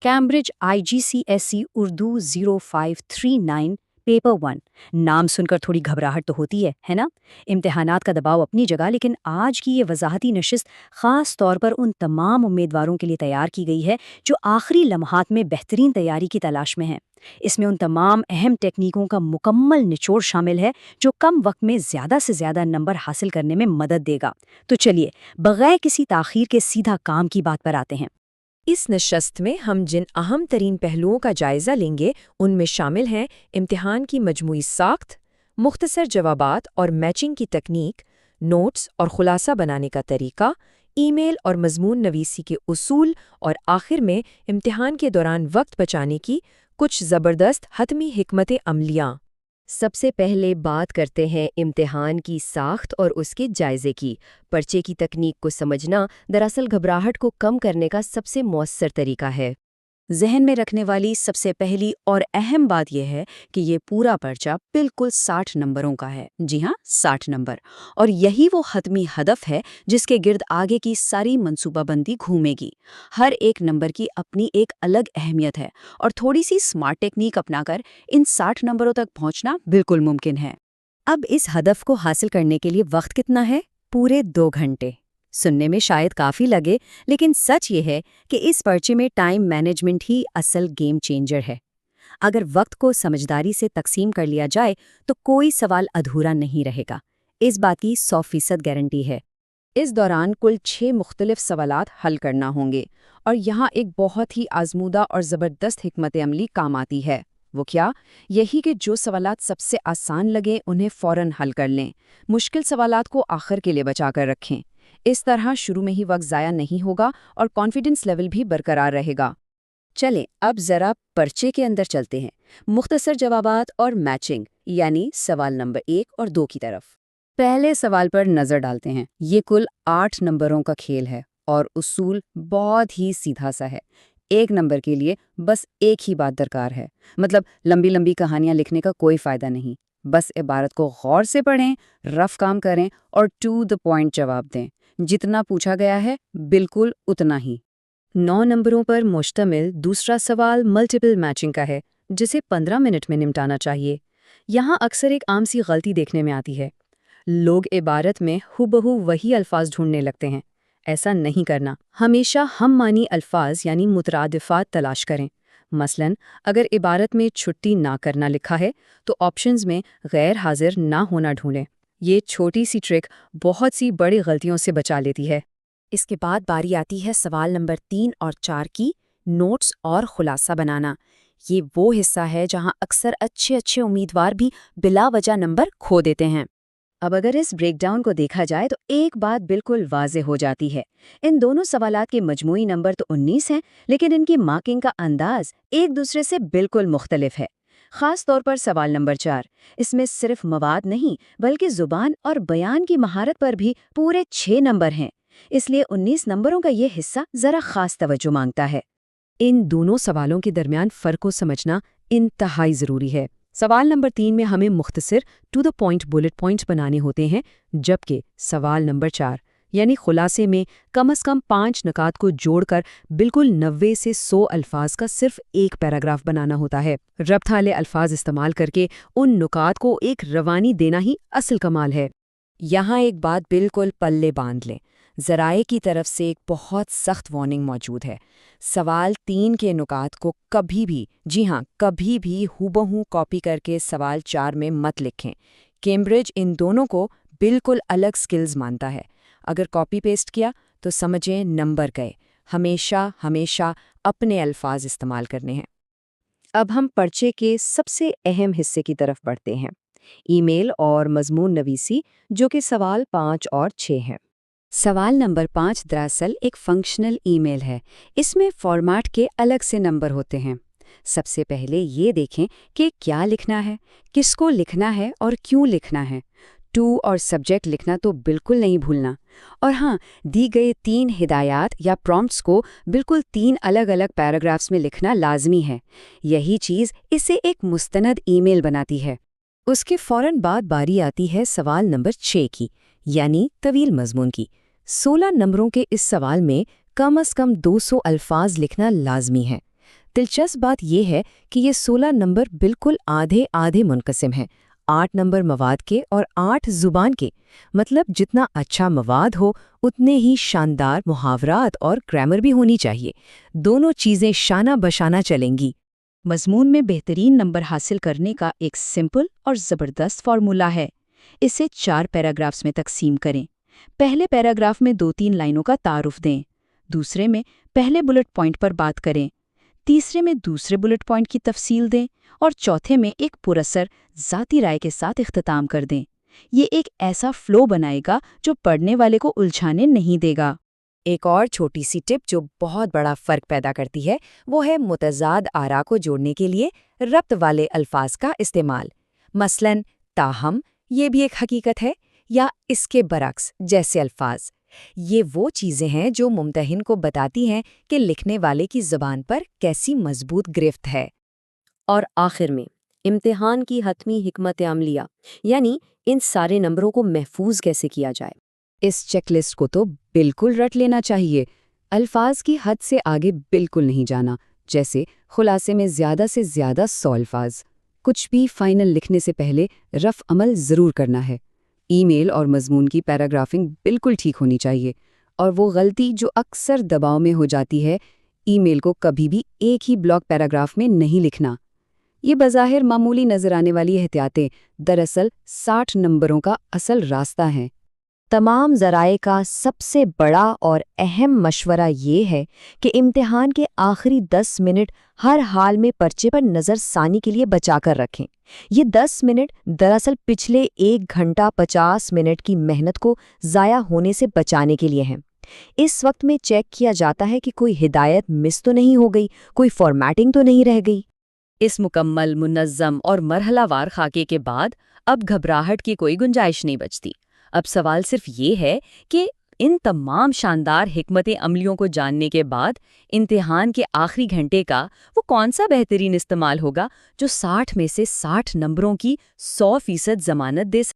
Cambridge IGCSE Urdu 0539 paper 1। नाम सुनकर थोड़ी घबराहट तो होती है ना? इम्तिहानात का दबाव अपनी जगह, लेकिन आज की ये वजाहती नशिस्त ख़ास तौर पर उन तमाम उम्मीदवारों के लिए तैयार की गई है जो आखिरी लम्हात में बेहतरीन तैयारी की तलाश में हैं। इसमें उन तमाम अहम टेक्निकों का मुकम्मल निचोड़ शामिल है जो कम वक्त में ज़्यादा से ज़्यादा नंबर हासिल करने में मदद देगा। तो चलिए, बगैर किसी ताख़ीर के सीधा काम की बात पर आते हैं। इस नशस्त में हम जिन अहम तरीन पहलुओं का जायज़ा लेंगे उनमें शामिल हैं इम्तिहान की मजमूई साख्त, मुख्तसर जवाबात और मैचिंग की तकनीक, नोट्स और खुलासा बनाने का तरीका, ईमेल और मजमून नवीसी के उसूल और आखिर में इम्तिहान के दौरान वक्त बचाने की कुछ ज़बरदस्त हतमी हिकमत अमलियाँ। सबसे पहले बात करते हैं इम्तिहान की साख्त और उसके जायज़े की। पर्चे की तकनीक को समझना दरअसल घबराहट को कम करने का सबसे मौसर तरीका है। जहन में रखने वाली सबसे पहली और अहम बात यह है कि ये पूरा पर्चा बिल्कुल 60 नंबरों का है। जी हाँ, 60 नंबर। और यही वो हतमी हदफ है जिसके गिर्द आगे की सारी मंसूबाबंदी घूमेगी। हर एक नंबर की अपनी एक अलग अहमियत है और थोड़ी सी स्मार्ट टेक्निक अपनाकर इन 60 नंबरों तक पहुंचना बिल्कुल मुमकिन है। अब इस हदफ को हासिल करने के लिए वक्त कितना है? पूरे 2 घंटे। सुनने में शायद काफ़ी लगे, लेकिन सच ये है कि इस पर्चे में टाइम मैनेजमेंट ही असल गेम चेंजर है। अगर वक्त को समझदारी से तकसीम कर लिया जाए तो कोई सवाल अधूरा नहीं रहेगा। इस बात की 100% गारंटी है। इस दौरान कुल 6 मुख्तलिफ सवालात हल करना होंगे और यहाँ एक बहुत ही आजमूदा और ज़बरदस्त हिकमत अमली काम आती है। वो क्या? यही कि जो सवालात सबसे आसान लगे उन्हें फ़ौरन हल कर लें, मुश्किल सवालात को आखिर के लिए बचा कर रखें। इस तरह शुरू में ही वक्त ज़ाया नहीं होगा और कॉन्फिडेंस लेवल भी बरकरार रहेगा। चलें, अब ज़रा पर्चे के अंदर चलते हैं। मुख्तसर जवाबात और मैचिंग, यानी सवाल नंबर 1 और 2 की तरफ। पहले सवाल पर नज़र डालते हैं। ये कुल 8 नंबरों का खेल है और उसूल बहुत ही सीधा सा है। एक नंबर के लिए बस एक ही बात दरकार है, मतलब लंबी लंबी कहानियां लिखने का कोई फ़ायदा नहीं। बस इबारत को गौर से पढ़ें, रफ काम करें और टू द पॉइंट जवाब दें। जितना पूछा गया है बिल्कुल उतना ही। 9 नंबरों पर मुश्तमिल दूसरा सवाल मल्टीपल मैचिंग का है, जिसे 15 मिनट में निपटाना चाहिए। यहाँ अक्सर एक आम सी गलती देखने में आती है। लोग इबारत में हुबहू वही अल्फाज ढूंढने लगते हैं। ऐसा नहीं करना। हमेशा हम मानी अल्फाज यानी मुतरादिफात तलाश करें। मसलन, अगर इबारत में छुट्टी ना करना लिखा है तो ऑप्शंस में गैर हाजिर ना होना ढूंढें। ये छोटी सी ट्रिक बहुत सी बड़ी गलतियों से बचा लेती है। इसके बाद बारी आती है सवाल नंबर 3 और 4 की, नोट्स और खुलासा बनाना। ये वो हिस्सा है जहां अक्सर अच्छे उम्मीदवार भी बिला वजह नंबर खो देते हैं। अब अगर इस ब्रेकडाउन को देखा जाए तो एक बात बिल्कुल वाज़ेह हो जाती है। इन दोनों सवालात के मजमूई नंबर तो 19 हैं, लेकिन इनकी मार्किंग का अंदाज एक दूसरे से बिल्कुल मुख्तलिफ है। ख़ास तौर पर सवाल नंबर 4, इसमें सिर्फ मवाद नहीं बल्कि ज़ुबान और बयान की महारत पर भी पूरे 6 नंबर हैं। इसलिए 19 नंबरों का ये हिस्सा ज़रा ख़ास तवज्जो मांगता है। इन दोनों सवालों के दरमियान फ़र्क को समझना इंतहाई ज़रूरी है। सवाल नंबर 3 में हमें मुख्तसर to the point bullet points बनाने होते हैं, जबकि सवाल नंबर 4 यानी खुलासे में कम से कम 5 नकात को जोड़कर बिल्कुल 90 से 100 अल्फाज का सिर्फ एक पैराग्राफ बनाना होता है। रब्त वाले अल्फाज इस्तेमाल करके उन नुकात को एक रवानी देना ही असल कमाल है। यहाँ एक बात बिल्कुल पल्ले बांध लें। ज़राए की तरफ से एक बहुत सख्त वार्निंग मौजूद है। सवाल 3 के नुकात को कभी भी, जी हाँ, कभी भी हूबहू कॉपी करके सवाल 4 में मत लिखें। कैम्ब्रिज इन दोनों को बिल्कुल अलग स्किल्स मानता है। अगर कॉपी पेस्ट किया तो समझें नंबर गए। हमेशा अपने अल्फाज इस्तेमाल करने हैं। अब हम पर्चे के सबसे अहम हिस्से की तरफ बढ़ते हैं, ईमेल और मजमून नवीसी, जो कि सवाल 5 और 6 हैं। सवाल नंबर 5 दरअसल एक फंक्शनल ईमेल है। इसमें फॉर्मेट के अलग से नंबर होते हैं। सबसे पहले ये देखें कि क्या लिखना है, किसको लिखना है और क्यों लिखना है। टू और सब्जेक्ट लिखना तो बिल्कुल नहीं भूलना। और हाँ, दी गई 3 हिदायत या प्रॉम्प्ट्स को बिल्कुल 3 अलग अलग पैराग्राफ्स में लिखना लाजमी है। यही चीज़ इसे एक मुस्तनद ईमेल बनाती है। उसके फ़ौरन बाद बारी आती है सवाल नंबर 6 की, यानी तवील मजमून की। 16 नंबरों के इस सवाल में कम से कम 200 अल्फाज लिखना लाजमी है। دلچسپ بات یہ ہے کہ یہ 16 نمبر بالکل آدھے آدھے منقسم ہیں، 8 نمبر مواد کے اور 8 زبان کے۔ مطلب جتنا اچھا مواد ہو اتنے ہی شاندار محاورات اور گرامر بھی ہونی چاہیے۔ دونوں چیزیں شانہ بشانہ چلیں گی۔ مضمون میں بہترین نمبر حاصل کرنے کا ایک سمپل اور زبردست فارمولا ہے۔ اسے 4 پیراگرافز میں تقسیم کریں۔ پہلے پیراگراف میں 2-3 لائنوں کا تعارف دیں، دوسرے میں پہلے بلٹ پوائنٹ پر بات کریں، تیسرے میں دوسرے بلٹ پوائنٹ کی تفصیل دیں اور چوتھے میں ایک پراثر ذاتی رائے کے ساتھ اختتام کر دیں۔ یہ ایک ایسا فلو بنائے گا جو پڑھنے والے کو الجھانے نہیں دے گا۔ ایک اور چھوٹی سی ٹپ جو بہت بڑا فرق پیدا کرتی ہے وہ ہے متضاد آرا کو جوڑنے کے لیے ربط والے الفاظ کا استعمال۔ مثلاً تاہم، یہ بھی ایک حقیقت ہے، یا اس کے برعکس جیسے الفاظ۔ یہ وہ چیزیں ہیں جو ممتحن کو بتاتی ہیں کہ لکھنے والے کی زبان پر کیسی مضبوط گرفت ہے۔ اور آخر میں امتحان کی حتمی حکمت عملیہ، یعنی ان سارے نمبروں کو محفوظ کیسے کیا جائے۔ اس چیک لسٹ کو تو بالکل رٹ لینا چاہیے۔ الفاظ کی حد سے آگے بالکل نہیں جانا، جیسے خلاصے میں زیادہ سے زیادہ 100 الفاظ۔ کچھ بھی فائنل لکھنے سے پہلے رف عمل ضرور کرنا ہے۔ ای میل اور مضمون کی پیراگرافنگ بالکل ٹھیک ہونی چاہیے، اور وہ غلطی جو اکثر دباؤ میں ہو جاتی ہے، ای میل کو کبھی بھی ایک ہی بلاک پیراگراف میں نہیں لکھنا۔ یہ بظاہر معمولی نظر آنے والی احتیاطیں دراصل 60 نمبروں کا اصل راستہ ہیں۔ تمام ذرائع کا سب سے بڑا اور اہم مشورہ یہ ہے کہ امتحان کے آخری 10 منٹ ہر حال میں پرچے پر نظر ثانی کے لیے بچا کر رکھیں۔ یہ 10 منٹ دراصل پچھلے 1 گھنٹہ 50 منٹ کی محنت کو ضائع ہونے سے بچانے کے لیے ہیں۔ اس وقت میں چیک کیا جاتا ہے کہ کوئی ہدایت مس تو نہیں ہو گئی، کوئی فارمیٹنگ تو نہیں رہ گئی۔ اس مکمل، منظم اور مرحلہ وار خاکے کے بعد اب گھبراہٹ کی کوئی گنجائش نہیں بچتی۔ اب سوال صرف یہ ہے کہ ان تمام شاندار حکمت عملیوں کو جاننے کے بعد امتحان کے آخری گھنٹے کا وہ کون سا بہترین استعمال ہوگا جو 60 میں سے 60 نمبروں کی 100% ضمانت دے سکے۔